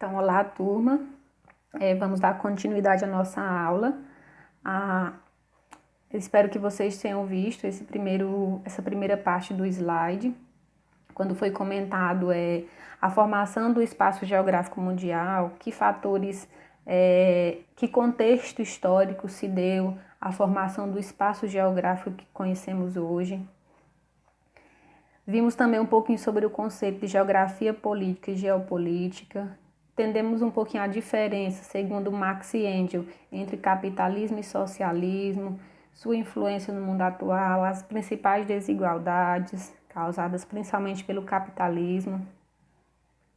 Então, olá, turma. Vamos dar continuidade à nossa aula. Espero que vocês tenham visto essa primeira parte do slide, quando foi comentado a formação do espaço geográfico mundial, que fatores, que contexto histórico se deu a formação do espaço geográfico que conhecemos hoje. Vimos também um pouquinho sobre o conceito de geografia política e geopolítica. Entendemos um pouquinho a diferença, segundo Marx e Engels, entre capitalismo e socialismo, sua influência no mundo atual, as principais desigualdades causadas principalmente pelo capitalismo.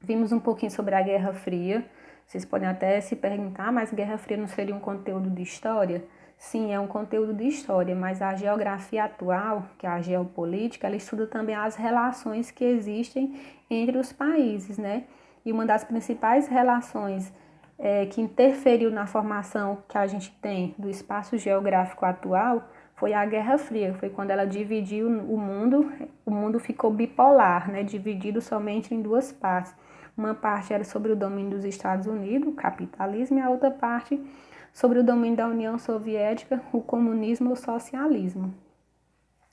Vimos um pouquinho sobre a Guerra Fria. Vocês podem até se perguntar, mas Guerra Fria não seria um conteúdo de história? Sim, é um conteúdo de história, mas a geografia atual, que é a geopolítica, ela estuda também as relações que existem entre os países, né? E uma das principais relações que interferiu na formação que a gente tem do espaço geográfico atual foi a Guerra Fria, foi quando ela dividiu o mundo ficou bipolar, né? Dividido somente em duas partes. Uma parte era sobre o domínio dos Estados Unidos, o capitalismo, e a outra parte sobre o domínio da União Soviética, o comunismo ou o socialismo.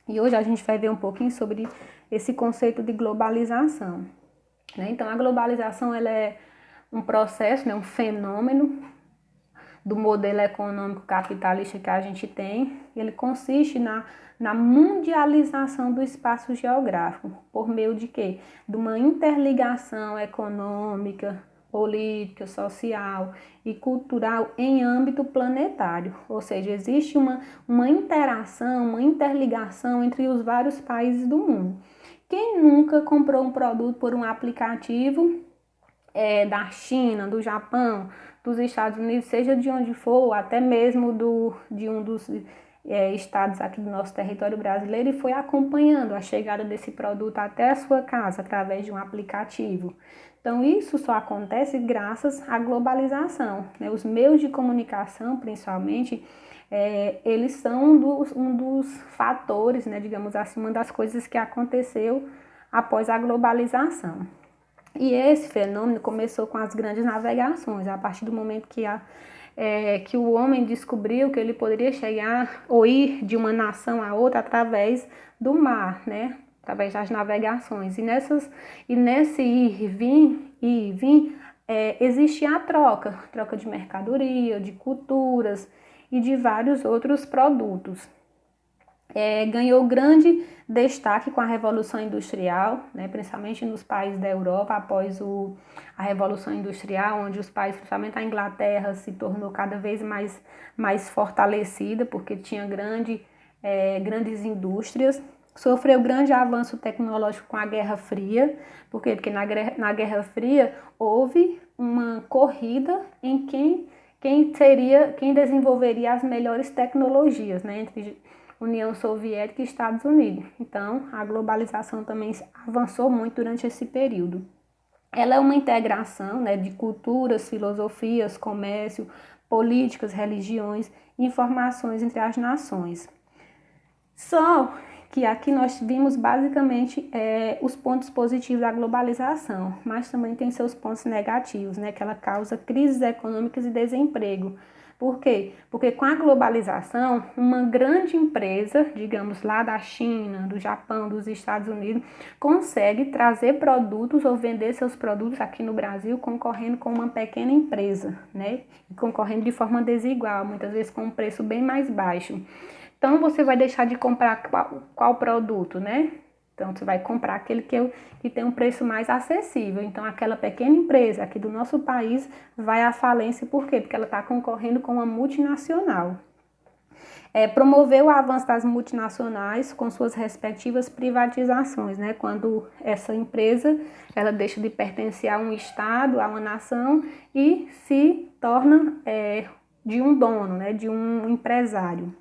E hoje a gente vai ver um pouquinho sobre esse conceito de globalização. Então, a globalização ela é um processo, um fenômeno do modelo econômico capitalista que a gente tem. Ele consiste na mundialização do espaço geográfico, por meio de quê? De uma interligação econômica, política, social e cultural em âmbito planetário. Ou seja, existe uma interação, uma interligação entre os vários países do mundo. Quem nunca comprou um produto por um aplicativo da China, do Japão, dos Estados Unidos, seja de onde for, até mesmo de um dos estados aqui do nosso território brasileiro, e foi acompanhando a chegada desse produto até a sua casa através de um aplicativo. Então, isso só acontece graças à globalização, né? Os meios de comunicação, principalmente, eles são um dos fatores, né, digamos assim, uma das coisas que aconteceu após a globalização. E esse fenômeno começou com as grandes navegações, a partir do momento que o homem descobriu que ele poderia chegar ou ir de uma nação a outra através do mar, né? Através das navegações. E nesse ir e vir, existia a troca de mercadoria, de culturas e de vários outros produtos. Ganhou grande destaque com a Revolução Industrial, né, principalmente nos países da Europa, após a Revolução Industrial, onde os países, principalmente a Inglaterra, se tornou cada vez mais fortalecida, porque tinha grandes indústrias. Sofreu grande avanço tecnológico com a Guerra Fria. Por quê? Porque na Guerra Fria houve uma corrida em quem desenvolveria as melhores tecnologias, né, entre União Soviética e Estados Unidos. Então, a globalização também avançou muito durante esse período. Ela é uma integração, né, de culturas, filosofias, comércio, políticas, religiões e informações entre as nações. Só que aqui nós vimos basicamente os pontos positivos da globalização, mas também tem seus pontos negativos, né, que ela causa crises econômicas e desemprego. Por quê? Porque com a globalização, uma grande empresa, digamos lá da China, do Japão, dos Estados Unidos, consegue trazer produtos ou vender seus produtos aqui no Brasil concorrendo com uma pequena empresa, né? Concorrendo de forma desigual, muitas vezes com um preço bem mais baixo. Então, você vai deixar de comprar qual produto, né? Então, você vai comprar aquele que tem um preço mais acessível. Então, aquela pequena empresa aqui do nosso país vai à falência. Por quê? Porque ela está concorrendo com uma multinacional. Promover o avanço das multinacionais com suas respectivas privatizações, né? Quando essa empresa ela deixa de pertencer a um estado, a uma nação e se torna de um dono, né? De um empresário.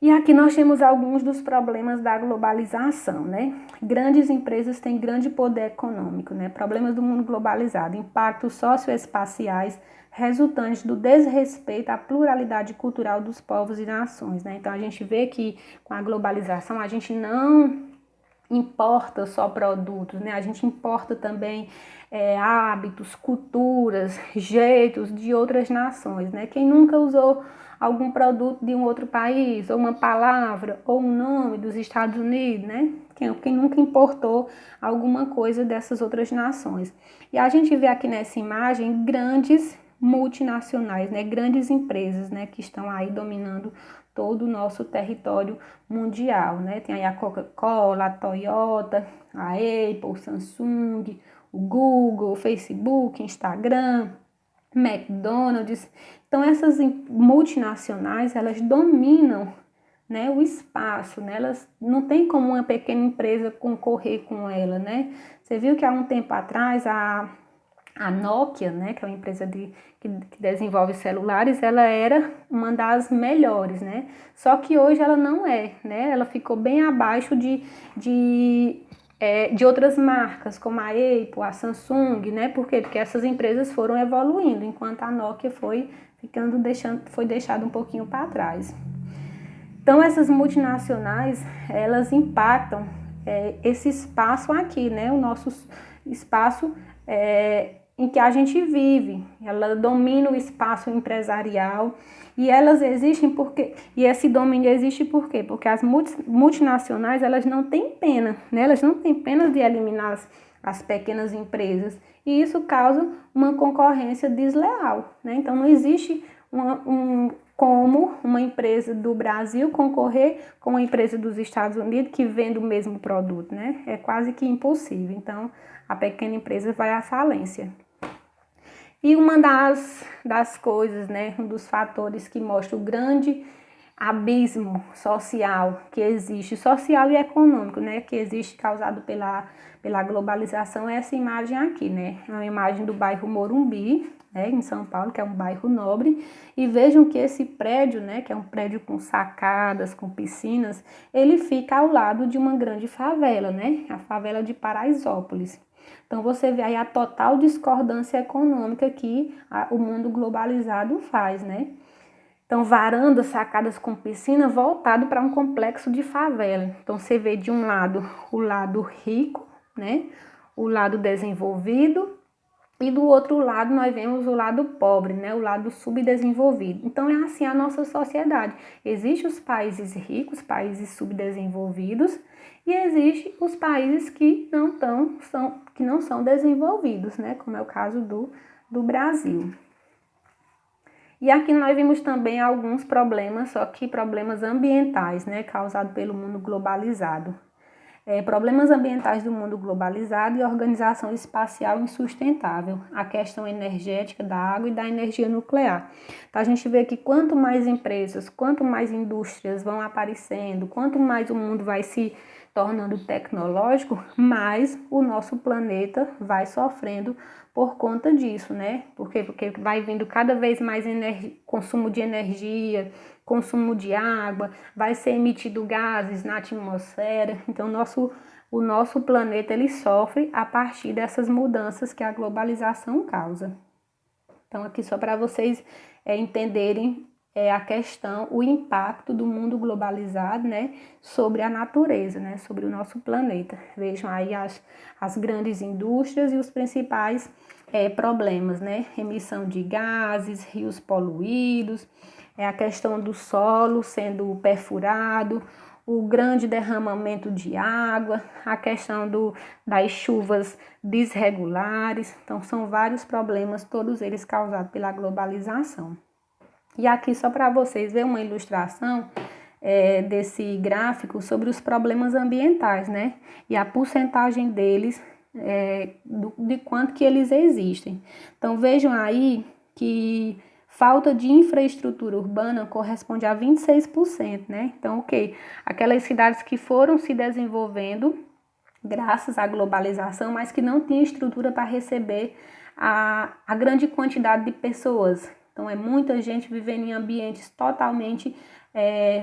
E aqui nós temos alguns dos problemas da globalização, né? Grandes empresas têm grande poder econômico, né? Problemas do mundo globalizado, impactos socioespaciais resultantes do desrespeito à pluralidade cultural dos povos e nações, né? Então a gente vê que com a globalização a gente não importa só produtos, né? A gente importa também hábitos, culturas, jeitos de outras nações, né? Quem nunca usou algum produto de um outro país, ou uma palavra, ou um nome dos Estados Unidos, né? Quem nunca importou alguma coisa dessas outras nações. E a gente vê aqui nessa imagem grandes multinacionais, né? Grandes empresas, né? Que estão aí dominando todo o nosso território mundial, né? Tem aí a Coca-Cola, a Toyota, a Apple, Samsung, o Google, o Facebook, Instagram, McDonald's. Então essas multinacionais, elas dominam, né, o espaço, né? Elas não tem como uma pequena empresa concorrer com ela, né? Você viu que há um tempo atrás a Nokia, né, que é uma empresa que desenvolve celulares, ela era uma das melhores, né? Só que hoje ela não é, né? Ela ficou bem abaixo de outras marcas, como a Apple, a Samsung, né? Por quê? Porque essas empresas foram evoluindo, enquanto a Nokia foi deixada um pouquinho para trás. Então, essas multinacionais, elas impactam esse espaço aqui, né? O nosso espaço em que a gente vive. Ela domina o espaço empresarial e elas existem e esse domínio existe por quê? Porque as multinacionais, elas não têm pena, né? Elas não têm pena de eliminar as pequenas empresas e isso causa uma concorrência desleal, né? Então, não existe como uma empresa do Brasil concorrer com uma empresa dos Estados Unidos que vende o mesmo produto, né? É quase que impossível. Então, a pequena empresa vai à falência. E uma das coisas, né, um dos fatores que mostra o grande abismo social que existe, social e econômico, né, que existe causado pela globalização, é essa imagem aqui, né, é uma imagem do bairro Morumbi, né, em São Paulo, que é um bairro nobre, e vejam que esse prédio, né, que é um prédio com sacadas, com piscinas, ele fica ao lado de uma grande favela, né, a favela de Paraisópolis. Então, você vê aí a total discordância econômica que o mundo globalizado faz, né? Então, varandas, sacadas com piscina voltado para um complexo de favela. Então, você vê de um lado o lado rico, né? O lado desenvolvido. E do outro lado nós vemos o lado pobre, né? O lado subdesenvolvido. Então é assim a nossa sociedade. Existem os países ricos, países subdesenvolvidos, e existem os países que não são desenvolvidos, né? Como é o caso do Brasil. E aqui nós vimos também alguns problemas, só que problemas ambientais, né? Causados pelo mundo globalizado. Problemas ambientais do mundo globalizado e organização espacial insustentável, a questão energética da água e da energia nuclear. Então, a gente vê que quanto mais empresas, quanto mais indústrias vão aparecendo, quanto mais o mundo vai se tornando tecnológico, mais o nosso planeta vai sofrendo por conta disso, né? Porque vai vindo cada vez mais consumo de energia, consumo de água, vai ser emitido gases na atmosfera. Então, o nosso planeta ele sofre a partir dessas mudanças que a globalização causa. Então, aqui só para vocês entenderem a questão, o impacto do mundo globalizado, né, sobre a natureza, né, sobre o nosso planeta. Vejam aí as grandes indústrias e os principais problemas, né, emissão de gases, rios poluídos, a questão do solo sendo perfurado, o grande derramamento de água, a questão das chuvas desregulares. Então, são vários problemas, todos eles causados pela globalização. E aqui, só para vocês verem uma ilustração desse gráfico sobre os problemas ambientais, né? E a porcentagem deles, de quanto que eles existem. Então, vejam aí que falta de infraestrutura urbana corresponde a 26%, né? Então, aquelas cidades que foram se desenvolvendo graças à globalização, mas que não tinham estrutura para receber a grande quantidade de pessoas. Então, é muita gente vivendo em ambientes totalmente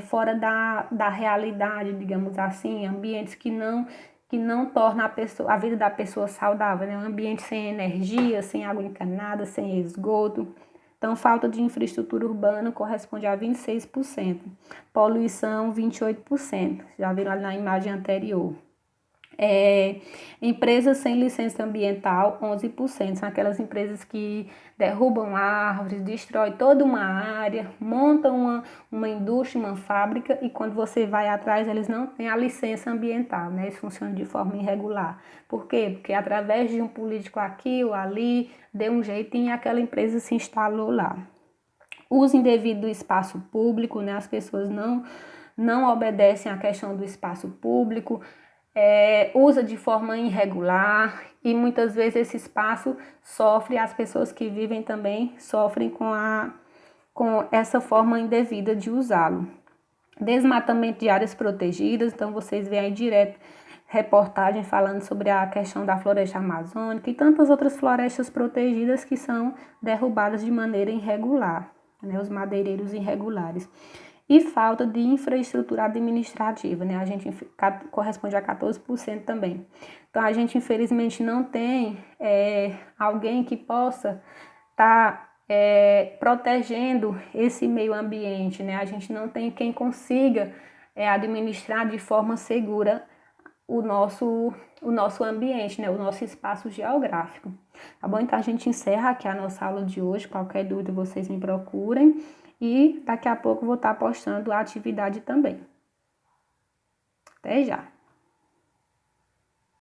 fora da realidade, digamos assim, ambientes que não torna a vida da pessoa saudável, né? Um ambiente sem energia, sem água encanada, sem esgoto. Então, falta de infraestrutura urbana corresponde a 26%. Poluição, 28%. Já viram ali na imagem anterior. Empresas sem licença ambiental, 11%. São aquelas empresas que derrubam árvores, destroem toda uma área, montam uma indústria, uma fábrica, e quando você vai atrás, eles não têm a licença ambiental, né? Eles funcionam de forma irregular. Por quê? Porque através de um político aqui ou ali, deu um jeitinho e aquela empresa se instalou lá. Uso indevido do espaço público, né? As pessoas não obedecem à questão do espaço público, usa de forma irregular, e muitas vezes esse espaço sofre, as pessoas que vivem também sofrem com essa forma indevida de usá-lo. Desmatamento de áreas protegidas, então vocês veem aí direto reportagem falando sobre a questão da floresta amazônica e tantas outras florestas protegidas que são derrubadas de maneira irregular, né, os madeireiros irregulares. E falta de infraestrutura administrativa, né? A gente corresponde a 14% também. Então, a gente infelizmente não tem alguém que possa estar protegendo esse meio ambiente, né? A gente não tem quem consiga administrar de forma segura o nosso ambiente, né? O nosso espaço geográfico. Tá bom? Então, a gente encerra aqui a nossa aula de hoje. Qualquer dúvida, vocês me procurem. E daqui a pouco eu vou estar postando a atividade também. Até já!